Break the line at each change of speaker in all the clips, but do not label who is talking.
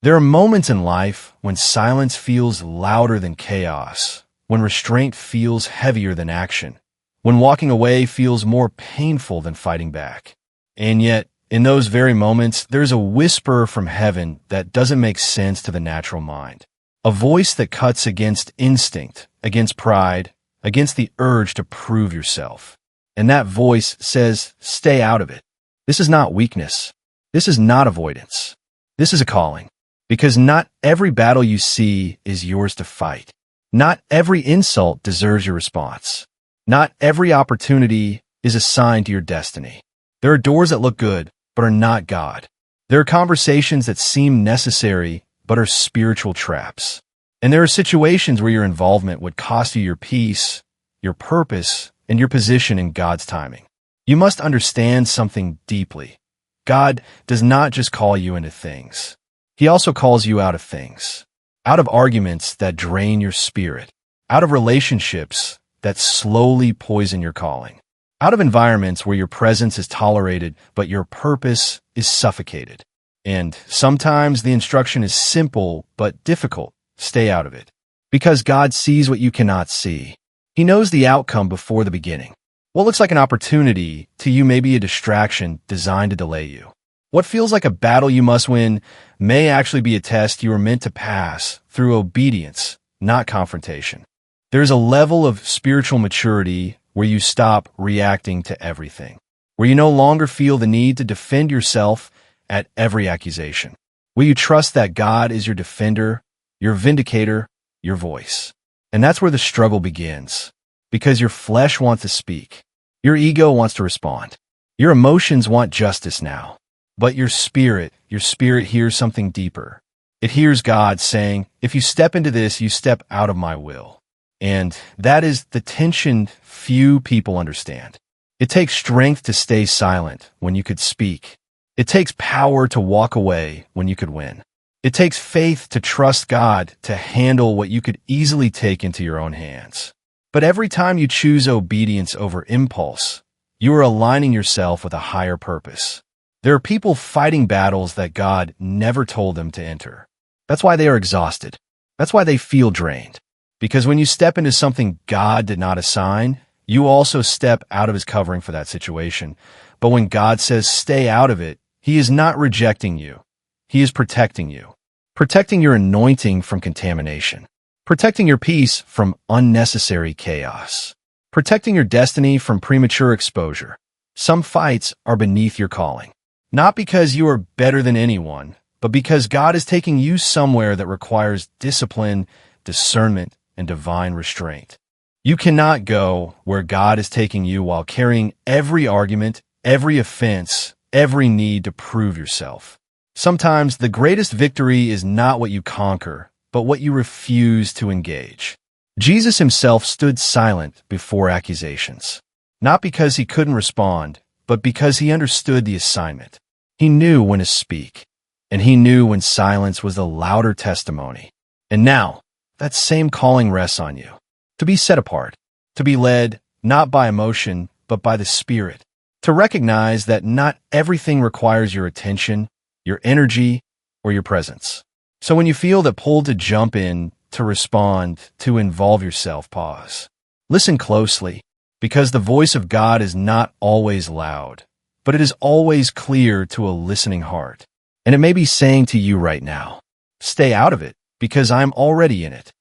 There are moments in life when silence feels louder than chaos, when restraint feels heavier than action, when walking away feels more painful than fighting back. And yet, in those very moments, there's a whisper from heaven that doesn't make sense to the natural mind. A voice that cuts against instinct, against pride, against the urge to prove yourself. And that voice says, stay out of it. This is not weakness. This is not avoidance. This is a calling. Because not every battle you see is yours to fight. Not every insult deserves your response. Not every opportunity is assigned to your destiny. There are doors that look good, but are not God. There are conversations that seem necessary, but are spiritual traps. And there are situations where your involvement would cost you your peace, your purpose, and your position in God's timing. You must understand something deeply. God does not just call you into things. He also calls you out of things, out of arguments that drain your spirit, out of relationships that slowly poison your calling, out of environments where your presence is tolerated but your purpose is suffocated. And sometimes the instruction is simple but difficult. Stay out of it. Because God sees what you cannot see. He knows the outcome before the beginning. What looks like an opportunity to you may be a distraction designed to delay you. What feels like a battle you must win may actually be a test you are meant to pass through obedience, not confrontation. There is a level of spiritual maturity where you stop reacting to everything, where you no longer feel the need to defend yourself at every accusation, where you trust that God is your defender, your vindicator, your voice. And that's where the struggle begins, because your flesh wants to speak, your ego wants to respond, your emotions want justice now. But your spirit hears something deeper. It hears God saying, if you step into this, you step out of my will. And that is the tension few people understand. It takes strength to stay silent when you could speak. It takes power to walk away when you could win. It takes faith to trust God to handle what you could easily take into your own hands. But every time you choose obedience over impulse, you are aligning yourself with a higher purpose. There are people fighting battles that God never told them to enter. That's why they are exhausted. That's why they feel drained. Because when you step into something God did not assign, you also step out of his covering for that situation. But when God says stay out of it, he is not rejecting you. He is protecting you. Protecting your anointing from contamination. Protecting your peace from unnecessary chaos. Protecting your destiny from premature exposure. Some fights are beneath your calling. Not because you are better than anyone, but because God is taking you somewhere that requires discipline, discernment, and divine restraint. You cannot go where God is taking you while carrying every argument, every offense, every need to prove yourself. Sometimes the greatest victory is not what you conquer, but what you refuse to engage. Jesus himself stood silent before accusations, not because he couldn't respond, but because he understood the assignment. He knew when to speak, and he knew when silence was the louder testimony. And now, that same calling rests on you, to be set apart, to be led not by emotion, but by the Spirit, to recognize that not everything requires your attention, your energy, or your presence. So when you feel the pull to jump in, to respond, to involve yourself, pause. Listen closely, because the voice of God is not always loud, but it is always clear to a listening heart. And it may be saying to you right now, stay out of it, because I'm already in it.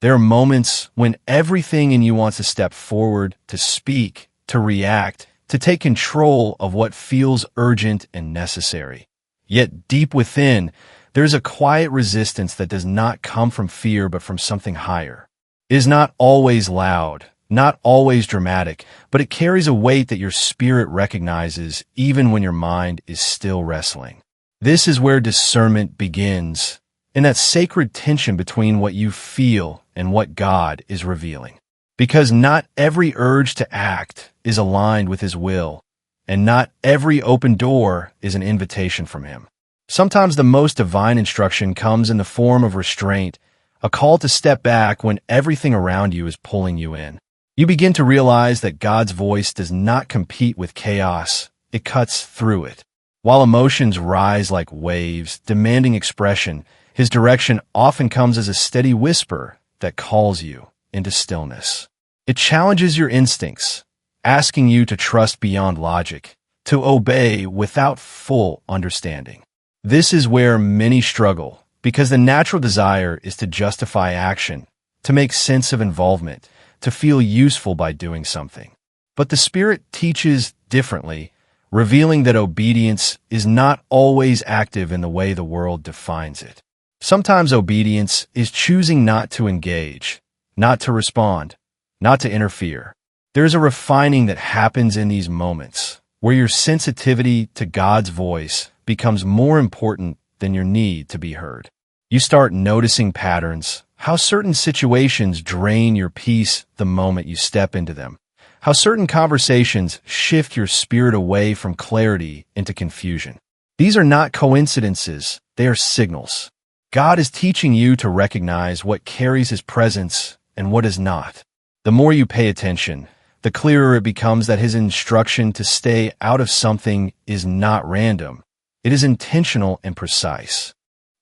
There are moments when everything in you wants to step forward, to speak, to react, to take control of what feels urgent and necessary. Yet deep within, there's a quiet resistance that does not come from fear, but from something higher. It is not always loud, not always dramatic, but it carries a weight that your spirit recognizes even when your mind is still wrestling. This is where discernment begins, in that sacred tension between what you feel and what God is revealing. Because not every urge to act is aligned with his will, and not every open door is an invitation from him. Sometimes the most divine instruction comes in the form of restraint, a call to step back when everything around you is pulling you in. You begin to realize that God's voice does not compete with chaos, it cuts through it. While emotions rise like waves, demanding expression, His direction often comes as a steady whisper that calls you into stillness. It challenges your instincts, asking you to trust beyond logic, to obey without full understanding. This is where many struggle, because the natural desire is to justify action, to make sense of involvement, to feel useful by doing something. But the Spirit teaches differently, revealing that obedience is not always active in the way the world defines it. Sometimes obedience is choosing not to engage, not to respond, not to interfere. There's a refining that happens in these moments, where your sensitivity to God's voice becomes more important than your need to be heard. You start noticing patterns, how certain situations drain your peace the moment you step into them, how certain conversations shift your spirit away from clarity into confusion. These are not coincidences, they are signals. God is teaching you to recognize what carries His presence and what is not. The more you pay attention, the clearer it becomes that His instruction to stay out of something is not random. It is intentional and precise.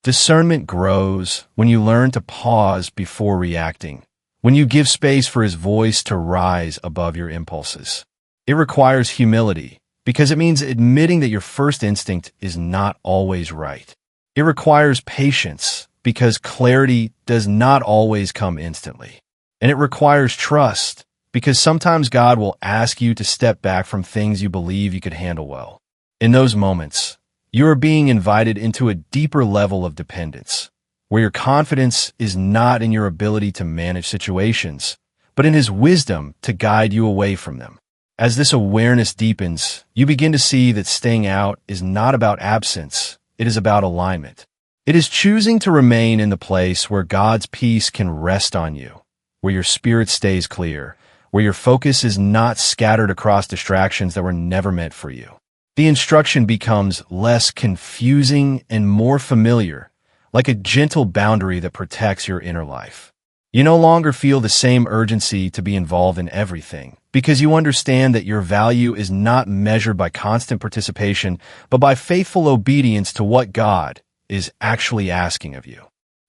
Discernment grows when you learn to pause before reacting, when you give space for His voice to rise above your impulses. It requires humility, because it means admitting that your first instinct is not always right. It requires patience, because clarity does not always come instantly. And it requires trust, because sometimes God will ask you to step back from things you believe you could handle well. In those moments, you are being invited into a deeper level of dependence, where your confidence is not in your ability to manage situations, but in His wisdom to guide you away from them. As this awareness deepens, you begin to see that staying out is not about absence, it is about alignment. It is choosing to remain in the place where God's peace can rest on you, where your spirit stays clear, where your focus is not scattered across distractions that were never meant for you. The instruction becomes less confusing and more familiar, like a gentle boundary that protects your inner life. You no longer feel the same urgency to be involved in everything, because you understand that your value is not measured by constant participation, but by faithful obedience to what God is actually asking of you.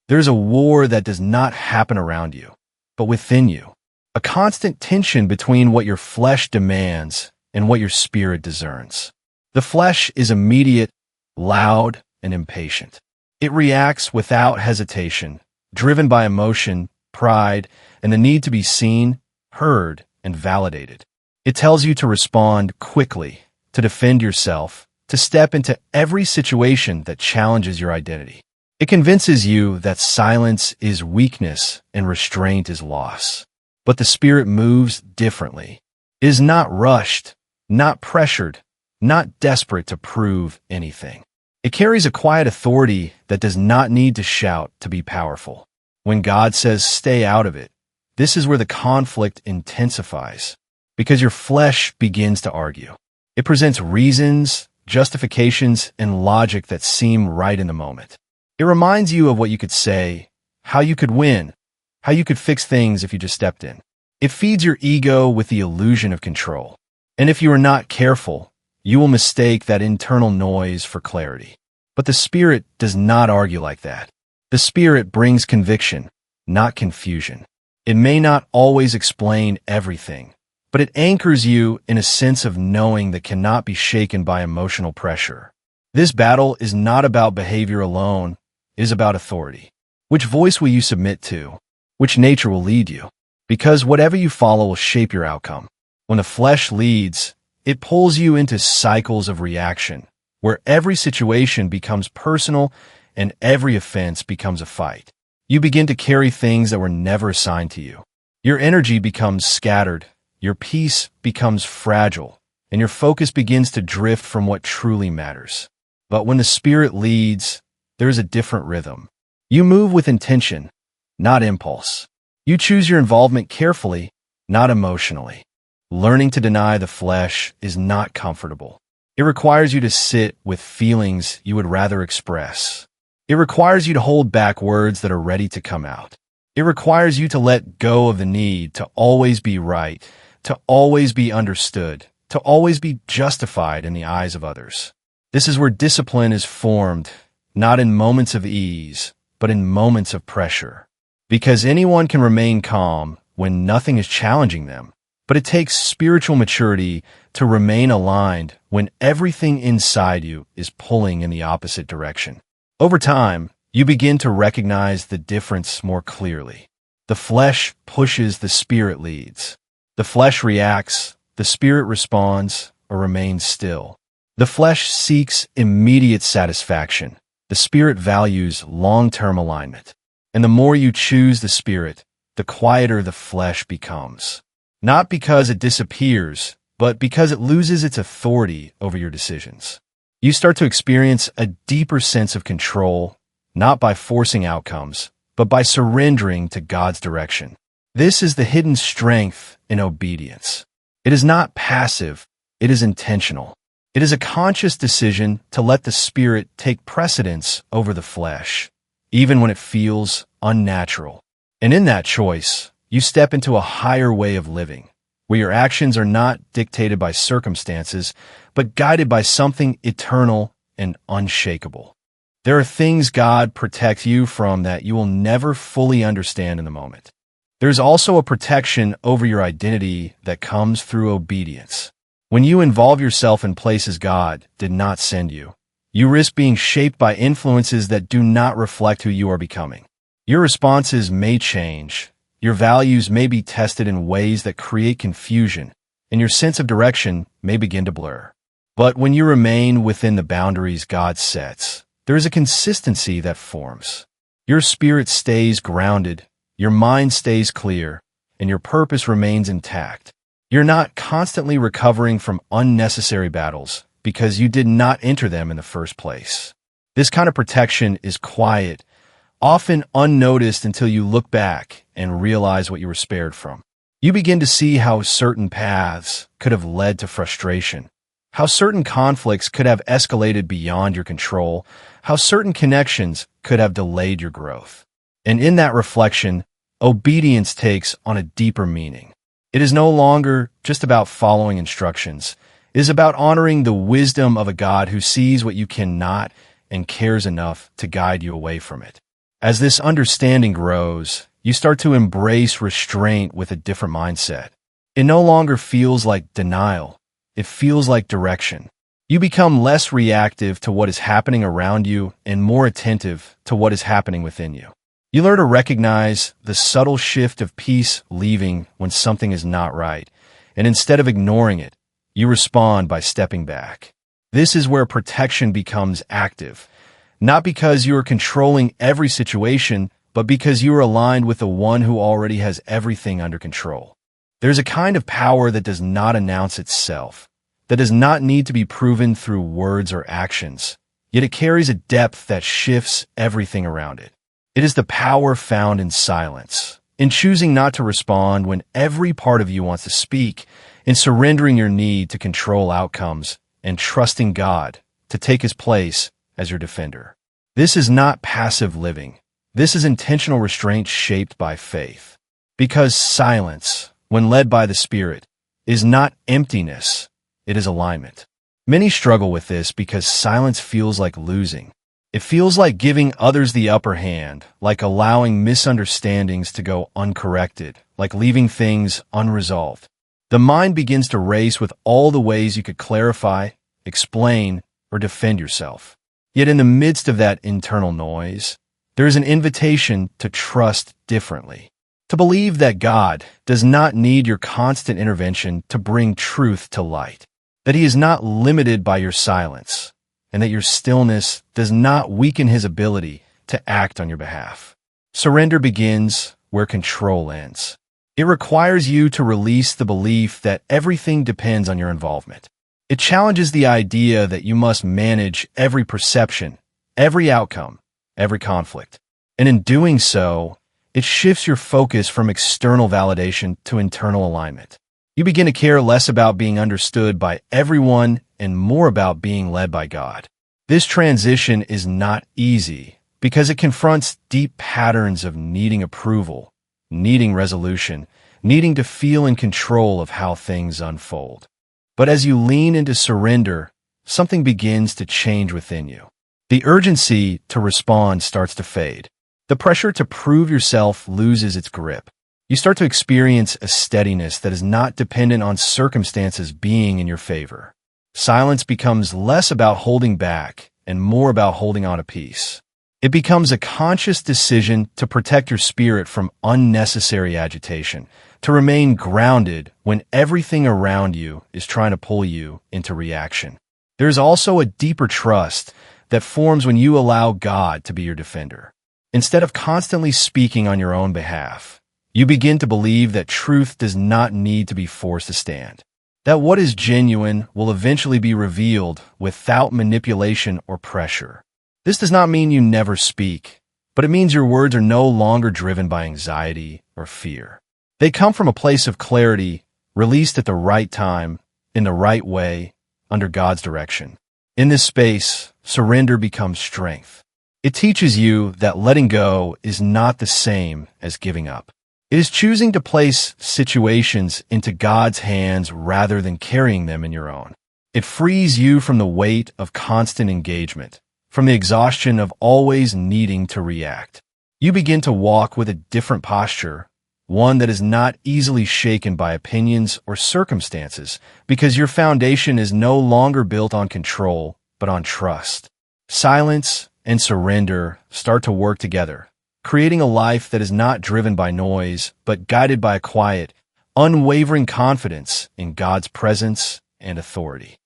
There's a war that does not happen around you, but within you. A constant tension between what your flesh demands and what your spirit discerns. The flesh is immediate, loud, and impatient. It reacts without hesitation, driven by emotion, pride, and the need to be seen, heard, and validated. It tells you to respond quickly, to defend yourself, to step into every situation that challenges your identity. It convinces you that silence is weakness and restraint is loss. But the Spirit moves differently. It is not rushed, not pressured, not desperate to prove anything. It carries a quiet authority that does not need to shout to be powerful. When God says stay out of it, this is where the conflict intensifies, because your flesh begins to argue. It presents reasons, justifications, and logic that seem right in the moment. It reminds you of what you could say, how you could win, how you could fix things if you just stepped in. It feeds your ego with the illusion of control. And if you are not careful, you will mistake that internal noise for clarity. But the Spirit does not argue like that. The Spirit brings conviction, not confusion. It may not always explain everything, but it anchors you in a sense of knowing that cannot be shaken by emotional pressure. This battle is not about behavior alone, it is about authority. Which voice will you submit to? Which nature will lead you? Because whatever you follow will shape your outcome. When the flesh leads, it pulls you into cycles of reaction, where every situation becomes personal and every offense becomes a fight. You begin to carry things that were never assigned to you. Your energy becomes scattered, your peace becomes fragile, and your focus begins to drift from what truly matters. But when the Spirit leads, there is a different rhythm. You move with intention, not impulse. You choose your involvement carefully, not emotionally. Learning to deny the flesh is not comfortable. It requires you to sit with feelings you would rather express. It requires you to hold back words that are ready to come out. It requires you to let go of the need to always be right, to always be understood, to always be justified in the eyes of others. This is where discipline is formed, not in moments of ease, but in moments of pressure. Because anyone can remain calm when nothing is challenging them, but it takes spiritual maturity to remain aligned when everything inside you is pulling in the opposite direction. Over time, you begin to recognize the difference more clearly. The flesh pushes, the spirit leads. The flesh reacts, the spirit responds or remains still. The flesh seeks immediate satisfaction. The spirit values long-term alignment. And the more you choose the spirit, the quieter the flesh becomes. Not because it disappears, but because it loses its authority over your decisions. You start to experience a deeper sense of control, not by forcing outcomes, but by surrendering to God's direction. This is the hidden strength in obedience. It is not passive, it is intentional. It is a conscious decision to let the spirit take precedence over the flesh, even when it feels unnatural. And in that choice, you step into a higher way of living, where your actions are not dictated by circumstances, but guided by something eternal and unshakable. There are things God protects you from that you will never fully understand in the moment. There's also a protection over your identity that comes through obedience. When you involve yourself in places God did not send you, you risk being shaped by influences that do not reflect who you are becoming. Your responses may change, your values may be tested in ways that create confusion, and your sense of direction may begin to blur. But when you remain within the boundaries God sets, there is a consistency that forms. Your spirit stays grounded, your mind stays clear, and your purpose remains intact. You're not constantly recovering from unnecessary battles because you did not enter them in the first place. This kind of protection is quiet, often unnoticed until you look back and realize what you were spared from. You begin to see how certain paths could have led to frustration, how certain conflicts could have escalated beyond your control, how certain connections could have delayed your growth. And in that reflection, obedience takes on a deeper meaning. It is no longer just about following instructions. It is about honoring the wisdom of a God who sees what you cannot and cares enough to guide you away from it. As this understanding grows, you start to embrace restraint with a different mindset. It no longer feels like denial. It feels like direction. You become less reactive to what is happening around you and more attentive to what is happening within you. You learn to recognize the subtle shift of peace leaving when something is not right, and instead of ignoring it, you respond by stepping back. This is where protection becomes active, not because you are controlling every situation, but because you are aligned with the one who already has everything under control. There's a kind of power that does not announce itself, that does not need to be proven through words or actions, yet it carries a depth that shifts everything around it. It is the power found in silence, in choosing not to respond when every part of you wants to speak, in surrendering your need to control outcomes, and trusting God to take his place as your defender. This is not passive living. This is intentional restraint shaped by faith. Because silence, when led by the Spirit, is not emptiness, it is alignment. Many struggle with this because silence feels like losing. It feels like giving others the upper hand, like allowing misunderstandings to go uncorrected, like leaving things unresolved. The mind begins to race with all the ways you could clarify, explain, or defend yourself. Yet in the midst of that internal noise, there is an invitation to trust differently, to believe that God does not need your constant intervention to bring truth to light, that he is not limited by your silence, and that your stillness does not weaken his ability to act on your behalf. Surrender begins where control ends. It requires you to release the belief that everything depends on your involvement. It challenges the idea that you must manage every perception, every outcome, every conflict. And in doing so, it shifts your focus from external validation to internal alignment. You begin to care less about being understood by everyone and more about being led by God. This transition is not easy because it confronts deep patterns of needing approval, needing resolution, needing to feel in control of how things unfold. But as you lean into surrender, something begins to change within you. The urgency to respond starts to fade. The pressure to prove yourself loses its grip. You start to experience a steadiness that is not dependent on circumstances being in your favor. Silence becomes less about holding back and more about holding on to peace. It becomes a conscious decision to protect your spirit from unnecessary agitation, to remain grounded when everything around you is trying to pull you into reaction. There is also a deeper trust that forms when you allow God to be your defender. Instead of constantly speaking on your own behalf, you begin to believe that truth does not need to be forced to stand. That what is genuine will eventually be revealed without manipulation or pressure. This does not mean you never speak, but it means your words are no longer driven by anxiety or fear. They come from a place of clarity, released at the right time, in the right way, under God's direction. In this space, surrender becomes strength. It teaches you that letting go is not the same as giving up. It is choosing to place situations into God's hands rather than carrying them in your own. It frees you from the weight of constant engagement, from the exhaustion of always needing to react. You begin to walk with a different posture, one that is not easily shaken by opinions or circumstances, because your foundation is no longer built on control, but on trust. Silence and surrender start to work together, creating a life that is not driven by noise, but guided by a quiet, unwavering confidence in God's presence and authority.